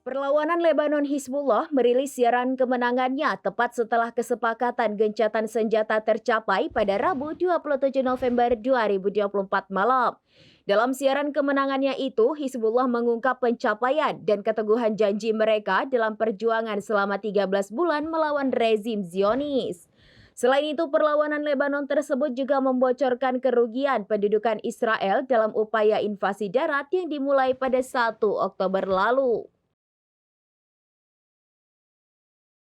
Perlawanan Lebanon Hizbullah merilis siaran kemenangannya tepat setelah kesepakatan gencatan senjata tercapai pada Rabu 27 November 2024 malam. Dalam siaran kemenangannya itu, Hizbullah mengungkap pencapaian dan keteguhan janji mereka dalam perjuangan selama 13 bulan melawan rezim Zionis. Selain itu, perlawanan Lebanon tersebut juga membocorkan kerugian pendudukan Israel dalam upaya invasi darat yang dimulai pada 1 Oktober lalu.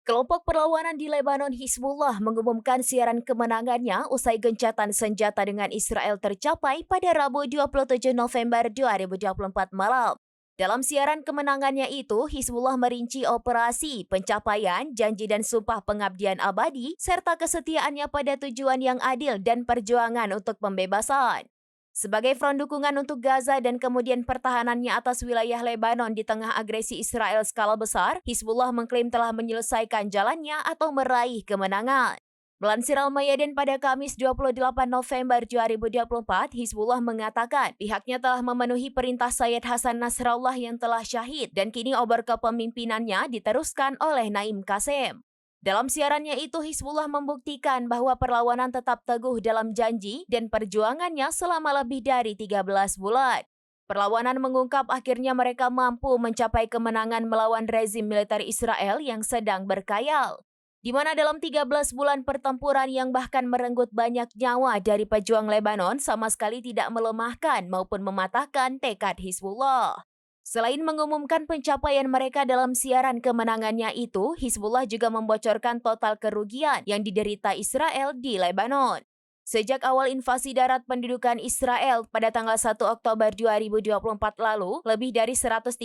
Kelompok perlawanan di Lebanon Hizbullah mengumumkan siaran kemenangannya usai gencatan senjata dengan Israel tercapai pada Rabu 27 November 2024 malam. Dalam siaran kemenangannya itu, Hizbullah merinci operasi, pencapaian, janji dan sumpah pengabdian abadi, serta kesetiaannya pada tujuan yang adil dan perjuangan untuk pembebasan. Sebagai front dukungan untuk Gaza dan kemudian pertahanannya atas wilayah Lebanon di tengah agresi Israel skala besar, Hizbullah mengklaim telah menyelesaikan jalannya atau meraih kemenangan. Melansir Al-Mayadin pada Kamis 28 November 2024, Hizbullah mengatakan pihaknya telah memenuhi perintah Sayyid Hasan Nasrallah yang telah syahid dan kini obor kepemimpinannya diteruskan oleh Naim Qassem. Dalam siarannya itu, Hizbullah membuktikan bahwa perlawanan tetap teguh dalam janji dan perjuangannya selama lebih dari 13 bulan. Perlawanan mengungkap akhirnya mereka mampu mencapai kemenangan melawan rezim militer Israel yang sedang berkhayal, di mana dalam 13 bulan pertempuran yang bahkan merenggut banyak nyawa dari pejuang Lebanon sama sekali tidak melemahkan maupun mematahkan tekad Hizbullah. Selain mengumumkan pencapaian mereka dalam siaran kemenangannya itu, Hizbullah juga membocorkan total kerugian yang diderita Israel di Lebanon. Sejak awal invasi darat pendudukan Israel pada tanggal 1 Oktober 2024 lalu, lebih dari 130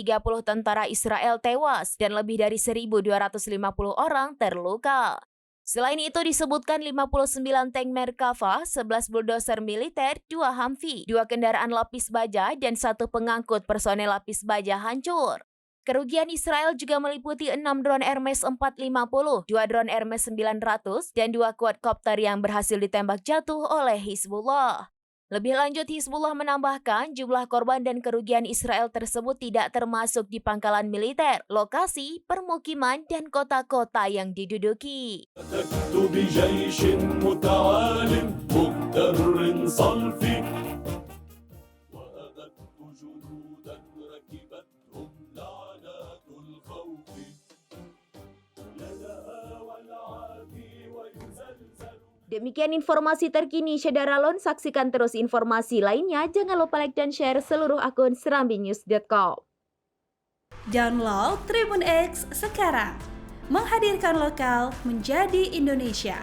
tentara Israel tewas dan lebih dari 1.250 orang terluka. Selain itu disebutkan 59 tank Merkava, 11 bulldozer militer, 2 Humvee, 2 kendaraan lapis baja, dan 1 pengangkut personel lapis baja hancur. Kerugian Israel juga meliputi 6 drone Hermes 450, 2 drone Hermes 900, dan 2 quadcopter yang berhasil ditembak jatuh oleh Hizbullah. Lebih lanjut, Hizbullah menambahkan jumlah korban dan kerugian Israel tersebut tidak termasuk di pangkalan militer, lokasi, permukiman, dan kota-kota yang diduduki. Demikian informasi terkini Syederalon, saksikan terus informasi lainnya. Jangan lupa like dan share seluruh akun serambinews.com. Download Tribun X sekarang, menghadirkan lokal menjadi Indonesia.